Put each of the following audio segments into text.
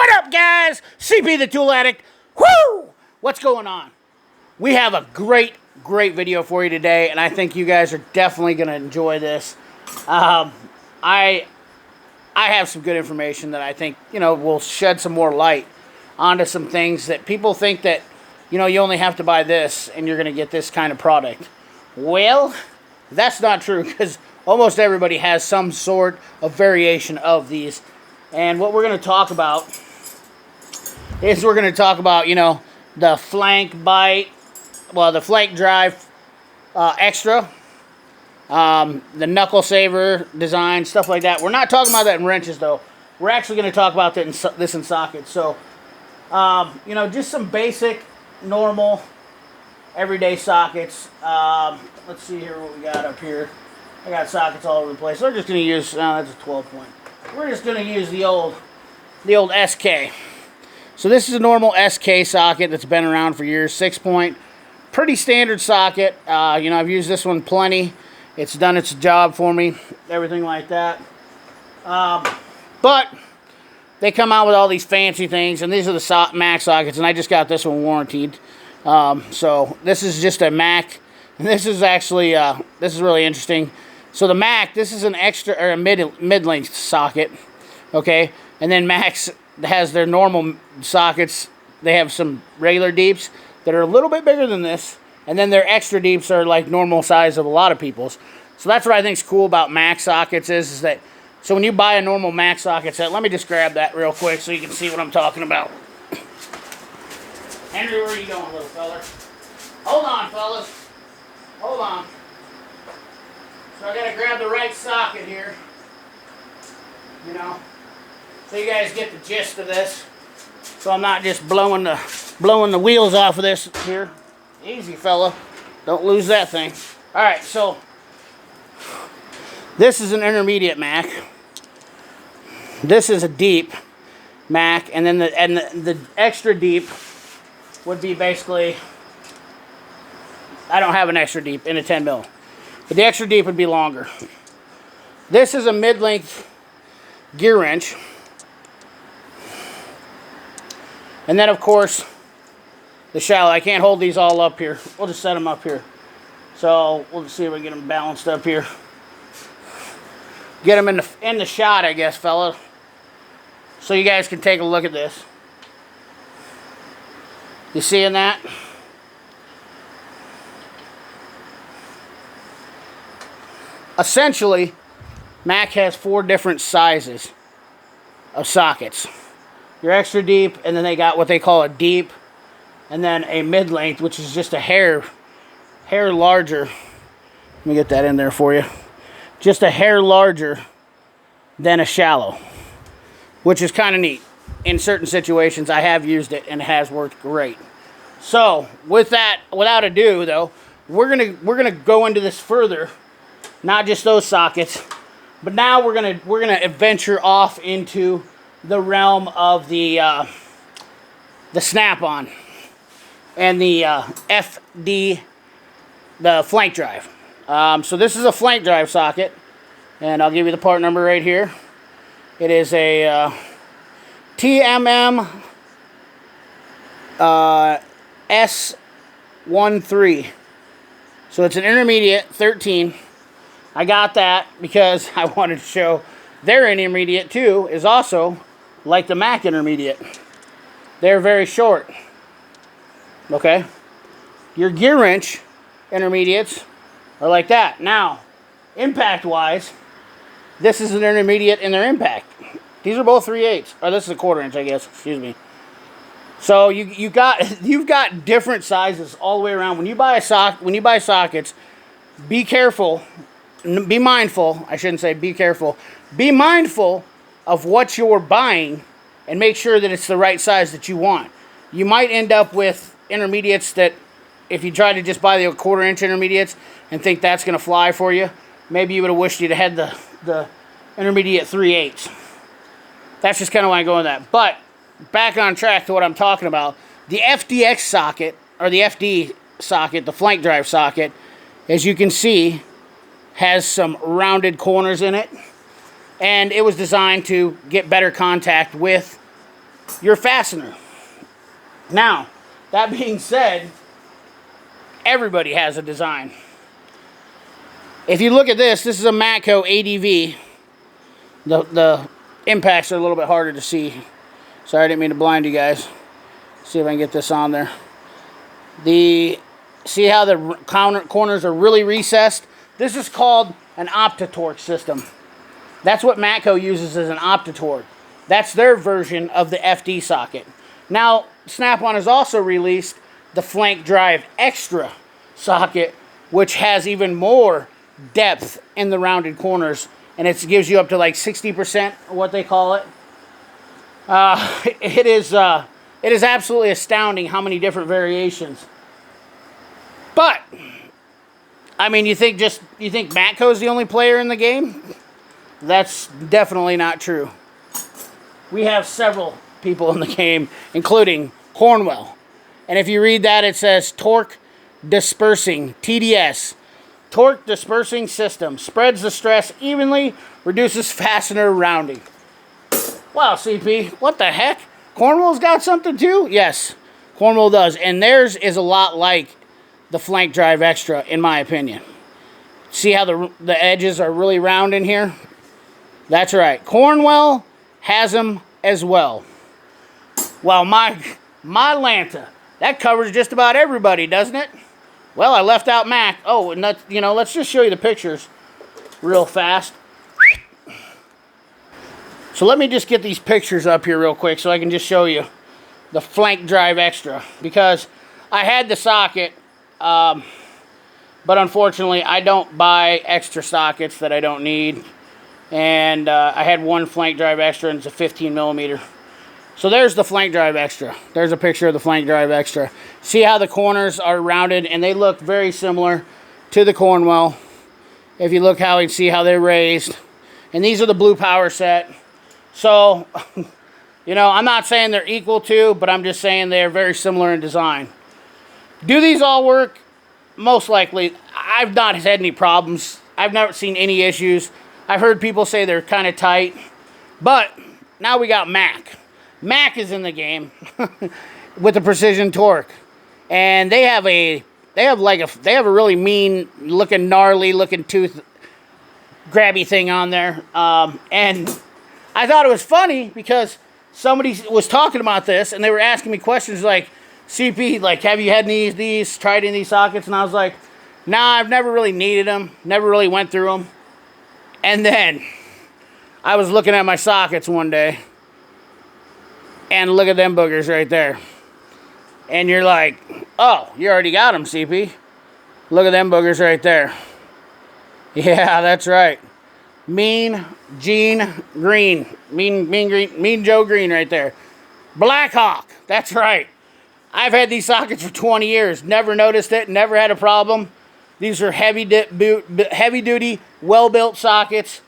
What up, guys? CP the Tool Addict. Woo! What's going on? We have a great video for you today, and I think you guys are definitely going to enjoy this. I have some good information that I think, will shed some more light onto some things that people think that, you only have to buy this and you're going to get this kind of product. Well, that's not true, because almost everybody has some sort of variation of these. And what we're going to talk about is the flank bite, the flank drive extra, the knuckle saver design, stuff like that. We're not talking about that in wrenches, though. We're actually going to talk about that in sockets. So, just some basic, normal, everyday sockets. Let's see here what we got up here. I got sockets all over the place. We're just going to use, that's a 12 point. We're just going to use the old SK. So this is a normal SK socket that's been around for years. 6 point. Pretty standard socket. I've used this one plenty. It's done its job for me. Everything like that. But they come out with all these fancy things. And these are the Mac sockets. And I just got this one warranted. So this is just a Mac. And this is actually, this is really interesting. So the Mac, this is an extra, or a mid-length socket, okay? And then Mac's has their normal sockets. They have some regular deeps that are a little bit bigger than this, and then their extra deeps are like normal size of a lot of people's. So that's what I think is cool about Mac sockets is that, so when you buy a normal Mac socket set, let me just grab that real quick so you can see what I'm talking about. Henry, where are you going, little fella? Hold on, fellas. Hold on. So I gotta grab the right socket here, so you guys get the gist of this. So I'm not just blowing the wheels off of this here. Easy, fella. Don't lose that thing. All right, so this is an intermediate Mac. This is a deep Mac, and then the extra deep would be basically. I don't have an extra deep in a 10 mil. But the extra deep would be longer. This is a mid-length gear wrench. And then, of course, the shallow. I can't hold these all up here. We'll just set them up here. So we'll just see if we can get them balanced up here. Get them in the shot, I guess, fella. So you guys can take a look at this. You seeing that? Essentially, Mac has 4 different sizes of sockets. Your extra deep, and then they got what they call a deep, and then a mid-length, which is just a hair larger. Let me get that in there for you. Just a hair larger than a shallow, which is kind of neat. In certain situations, I have used it, and it has worked great. So, with that, without ado, though, we're gonna go into this further. Not just those sockets, but now we're gonna venture off into the realm of the snap-on and the FD, the flank drive. So this is a flank drive socket, and I'll give you the part number right here. It is a TMM S13. So it's an intermediate 13. I got that because I wanted to show their intermediate too is also like the Mac intermediate. They're very short. Okay? Your gear wrench intermediates are like that. Now, impact wise, this is an intermediate in their impact. These are both 3/8. Or this is a 1/4 inch, I guess. Excuse me. So you've got different sizes all the way around. When you buy sockets, be careful. Be mindful, I shouldn't say be careful, be mindful of what you're buying and make sure that it's the right size that you want. You might end up with intermediates that, if you try to just buy the 1/4 inch intermediates and think that's going to fly for you, maybe you would have wished you'd had the intermediate 3/8. That's just kind of why I go with that. But, back on track to what I'm talking about, the FDX socket, or the FD socket, the flank drive socket, as you can see, has some rounded corners in it, and it was designed to get better contact with your fastener. Now, that being said, everybody has a design. If you look at this is a Matco ADV. The impacts are a little bit harder to see. Sorry, I didn't mean to blind you guys. See if I can get this on there. See how the corners are really recessed? This is called an Opti-torque system. That's what Matco uses as an Opti-torque. That's their version of the FD socket. Now, Snap-on has also released the flankdrive extra socket, which has even more depth in the rounded corners, and it gives you up to like 60%, what they call it. It is absolutely astounding how many different variations. But I mean, you think Matco's the only player in the game? That's definitely not true. We have several people in the game, including Cornwell. And if you read that, it says torque dispersing, TDS. Torque dispersing system. Spreads the stress evenly, reduces fastener rounding. Wow, CP, what the heck? Cornwell's got something too? Yes, Cornwell does. And theirs is a lot like the flankdrive extra, in my opinion. See how the edges are really round in here? That's right. Cornwell has them as well. Well, my Lanta, that covers just about everybody, doesn't it? Well, I left out Mac. Oh, and that's, let's just show you the pictures real fast. So let me just get these pictures up here real quick so I can just show you the flankdrive extra, because I had the socket, but unfortunately I don't buy extra sockets that I don't need, and I had one flankdrive extra, and it's a 15 millimeter. So there's the flankdrive extra. There's a picture of the flankdrive extra. See how the corners are rounded, and they look very similar to the Cornwell. If you look how you see how they're raised, and these are the blue power set. So, I'm not saying they're equal to, but I'm just saying they're very similar in design. Do these all work? Most likely. I've not had any problems. I've never seen any issues. I've heard people say they're kind of tight. But now we got Mac. Mac is in the game with the precision torque. And they have a really mean looking, gnarly looking tooth grabby thing on there. And I thought it was funny because somebody was talking about this and they were asking me questions like, CP, like, have you had any of these, tried any of these sockets? And I was like, nah, I've never really needed them, never really went through them. And then I was looking at my sockets one day, and look at them boogers right there. And you're like, oh, you already got them, CP. Look at them boogers right there. Yeah, that's right. Mean Joe Green right there. Blackhawk, that's right. I've had these sockets for 20 years. Never noticed it, never had a problem. These are heavy duty, well-built sockets.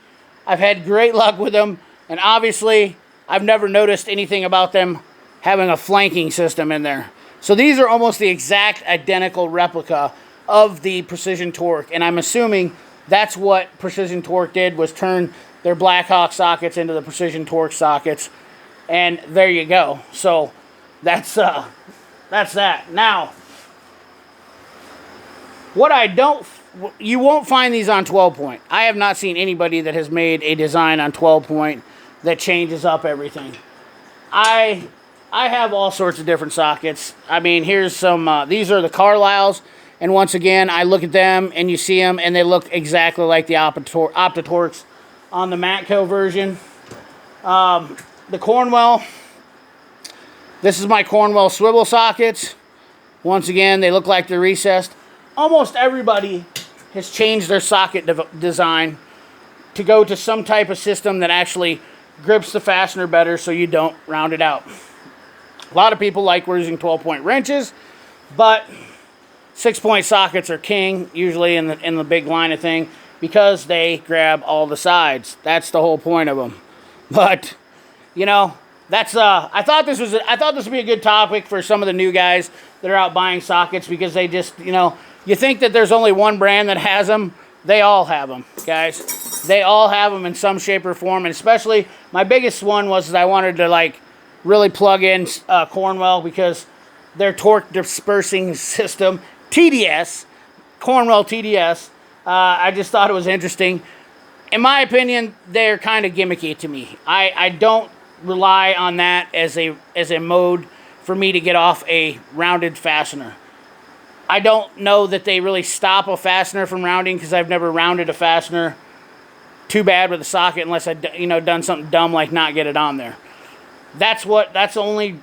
I've had great luck with them. And obviously, I've never noticed anything about them having a flanking system in there. So these are almost the exact identical replica of the Precision Torque. And I'm assuming that's what Precision Torque did, was turn their Blackhawk sockets into the Precision Torque sockets. And there you go. So that's that. Now, you won't find these on 12 point. I have not seen anybody that has made a design on 12 point that changes up everything. I have all sorts of different sockets. I mean, here's some, these are the Carlisles, and once again, I look at them, and you see them, and they look exactly like the Opti-torques on the Matco version. The Cornwell, this is my Cornwell swivel sockets. Once again, they look like they're recessed. Almost everybody has changed their socket design to go to some type of system that actually grips the fastener better so you don't round it out. A lot of people like using 12-point wrenches, but 6-point sockets are king, usually in the big line of thing, because they grab all the sides. That's the whole point of them. But, that's I thought this would be a good topic for some of the new guys that are out buying sockets, because they just, you think that there's only one brand that has them. They all have them, guys. They all have them in some shape or form, and especially my biggest one was I wanted to really plug in Cornwell, because their torque dispersing system, TDS, Cornwell T.D.S, I just thought it was interesting. In my opinion, they're kind of gimmicky to me. I don't rely on that as a mode for me to get off a rounded fastener. I don't know that they really stop a fastener from rounding, because I've never rounded a fastener too bad with a socket unless I done something dumb like not get it on there. That's the only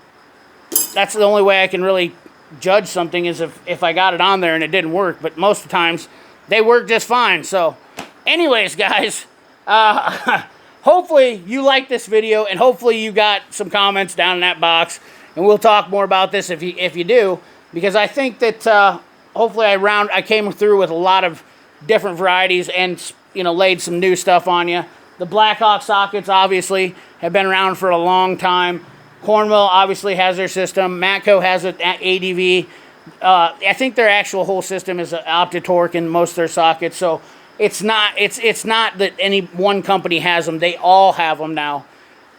way I can really judge something, is if I got it on there and it didn't work. But most of the times they work just fine. So anyways, guys, hopefully you liked this video, and hopefully you got some comments down in that box, and we'll talk more about this if you do, because I think that hopefully I came through with a lot of different varieties, and laid some new stuff on you. The Blackhawk sockets obviously have been around for a long time. Cornwell obviously has their system. Matco has it at ADV. I think their actual whole system is OptiTorque in most of their sockets. So it's not that any one company has them. They all have them now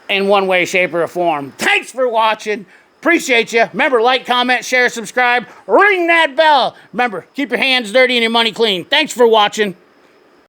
in one way, shape, or form. Thanks for watching. Appreciate you. Remember, like, comment, share, subscribe. Ring that bell. Remember, keep your hands dirty and your money clean. Thanks for watching.